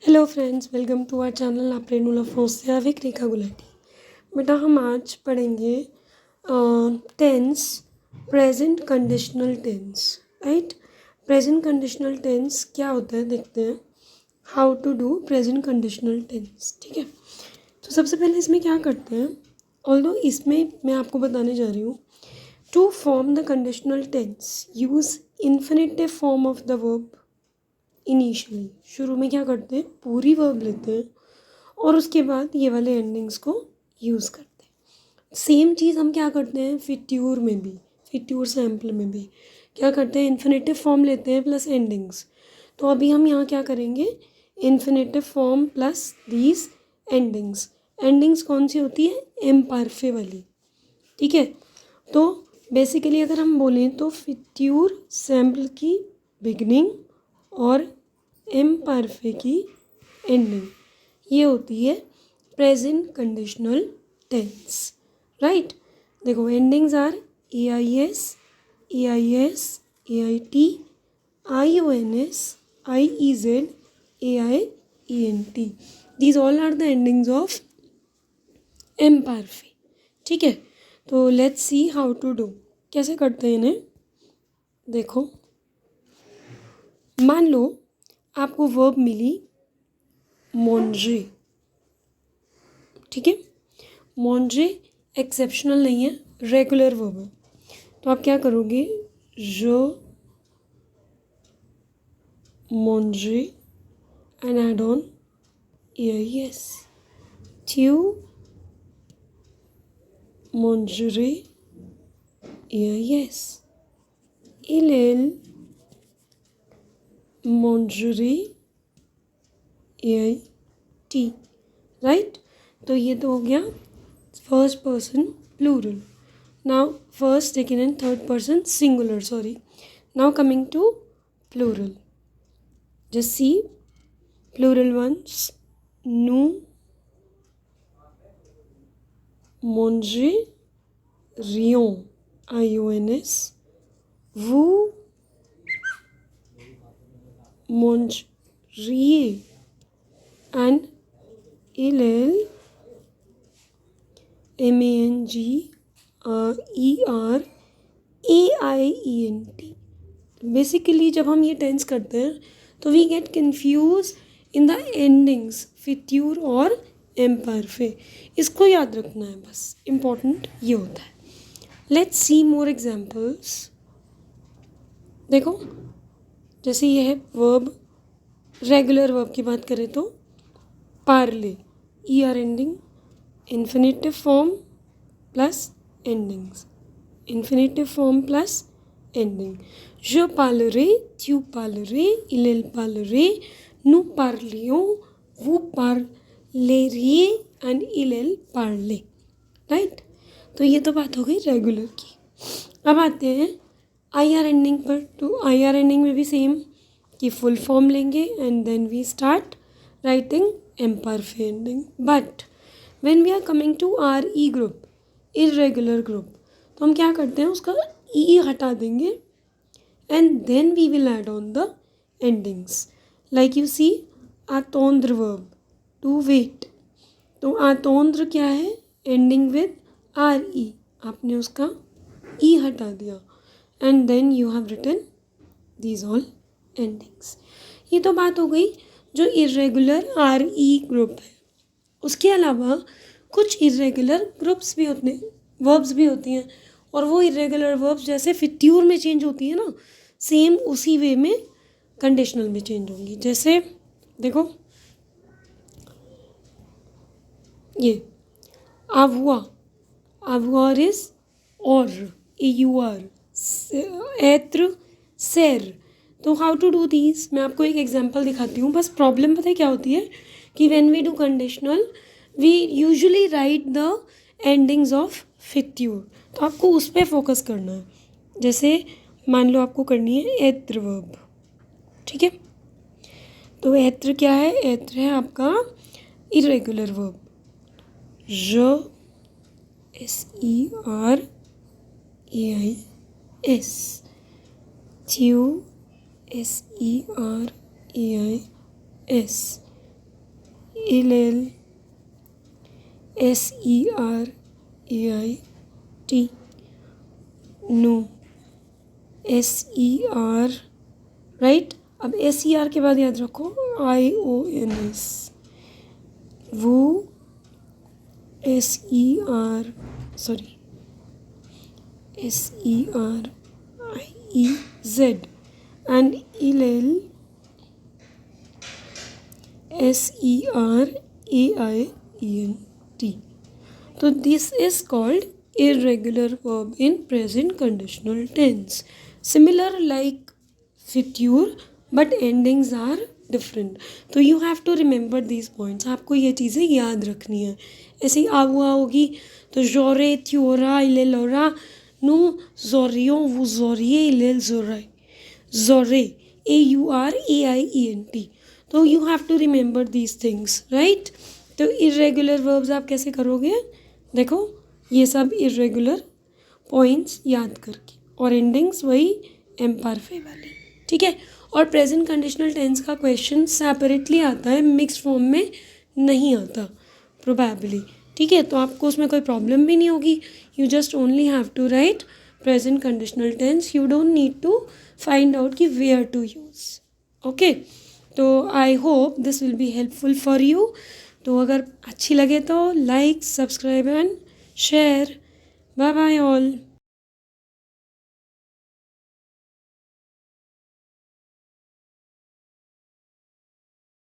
Hello friends, welcome to our channel आपरेनुला फ्रांस avec Rekha Gulati. बेटा हम आज पढ़ेंगे tense, present conditional tense. Right, present conditional tense क्या होता है देखते हैं। How to do present conditional tense. ठीक है, तो सबसे पहले इसमें क्या करते हैं, ऑल्दो इसमें मैं आपको बताने जा रही हूँ। To form the conditional tense use infinitive form of the verb. Initially शुरू में क्या करते हैं, पूरी वर्ब लेते हैं और उसके बाद ये वाले एंडिंग्स को यूज़ करते हैं। सेम चीज़ हम क्या करते हैं फिट्यूर में भी, फिट्यूर सैम्पल में भी क्या करते हैं, इन्फिनेटिव फॉर्म लेते हैं प्लस एंडिंग्स। तो अभी हम यहाँ क्या करेंगे, infinitive form plus these endings. Endings कौन सी होती है, इम्परफेक्ट वाली। ठीक है, तो बेसिकली अगर हम बोलें तो फिट्यूर सैम्पल की बिगनिंग और इम्परफेक्ट की एंडिंग, ये होती है प्रेजेंट कंडीशनल टेंस। राइट, देखो endings are AIS, AIS, AIT, IONS, IEZ, AIENT। These all are the endings of imperfect. ठीक है, तो let's see how to do. कैसे करते हैं इन्हें, देखो मान लो आपको वर्ब मिली मॉन्जे। ठीक है, मॉन्जे एक्सेप्शनल नहीं है, रेगुलर वर्ब है। तो आप क्या करोगे, जो मॉन्जे एंड ऐड ऑन AIS, ट्यू मॉन्जरे AIS, इलेल मॉन्जरे AIT। राइट, तो ये तो हो गया first person plural. Now first, second and third person singular, sorry. Now coming to plural, just see plural ones, नू मॉन्जे रियों IONS, वो मॉन्जरिए and इलेल MANGERAIENT। बेसिकली जब हम ये टेंस करते हैं तो we get confuse in the endings फिट्यूर और इम्परफेक्ट। इसको याद रखना है बस, इम्पॉर्टेंट ये होता है। Let's see more examples. देखो जैसे ये है वर्ब, रेगुलर वर्ब की बात करें तो Parle, ER ending, infinitive form plus endings, infinitive form plus ending. Je parlerai, tu parlerais, il parlerait, nous parlions, vous parleriez and il parler। Right, तो ये तो बात हो गई रेगुलर की। अब आते हैं IR एंडिंग पर। तो IR एंडिंग में भी सेम कि फुल फॉर्म लेंगे and then we start writing imperfect ending. But when we are coming to RE group, irregular group, तो हम क्या करते हैं, उसका E हटा देंगे and then we will add on the endings. Like you see आतोंद्र वर्ब, टू वेट। तो आतोंद्र क्या है, एंडिंग विद RE, आपने उसका E हटा दिया and then you have written these all endings. ये तो बात हो गई जो इर्रेगुलर RE ग्रुप है। उसके अलावा कुछ इर्रेगुलर ग्रुप्स भी होते हैं, वर्ब्स भी होती हैं, और वो इर्रेगुलर वर्ब्स जैसे फिट्यूर में चेंज होती है ना, सेम उसी वे में कंडीशनल में चेंज होंगी। जैसे देखो ये avoir, avoir इज और, AUR, être, ser। तो हाउ टू डू दीज, मैं आपको एक एग्जांपल दिखाती हूँ। बस प्रॉब्लम पता है क्या होती है कि when we do conditional we usually write the endings of फिट्यूर, तो आपको उस पर फोकस करना है। जैसे मान लो आपको करनी है एत्र वर्ब। ठीक है, तो एत्र क्या है, एत्र है आपका इरेगुलर वर्ब। ज SERAIS, TU SERAIS, SERAIT, no, SER, right. अब SER के बाद याद रखो IONS, वो SERIEZ and SERAIENT. So this is called irregular verb in present conditional tense. Similar like future, but endings are different. तो you have to remember these points. आपको ये चीज़ें याद रखनी है. ऐसे ही आहुआ होगी तो जोरे थ्योरा इलेलोरा नो जोरियो वो जोरिए इलेल जोराई जोरे AURAIENT. तो you have to remember these things, right? तो irregular verbs आप कैसे करोगे? देखो ये सब irregular points याद करके और endings वही imperfect वाले, ठीक है। और प्रेजेंट कंडीशनल टेंस का क्वेश्चन सेपरेटली आता है, मिक्स फॉर्म में नहीं आता प्रोबेबली, ठीक है। तो आपको उसमें कोई प्रॉब्लम भी नहीं होगी. You just only have to write present conditional tense. You don't need to find out कि वेयर टू यूज़. ओके, तो I hope this will be helpful for you. तो अगर अच्छी लगे तो like, subscribe and share. Bye bye all.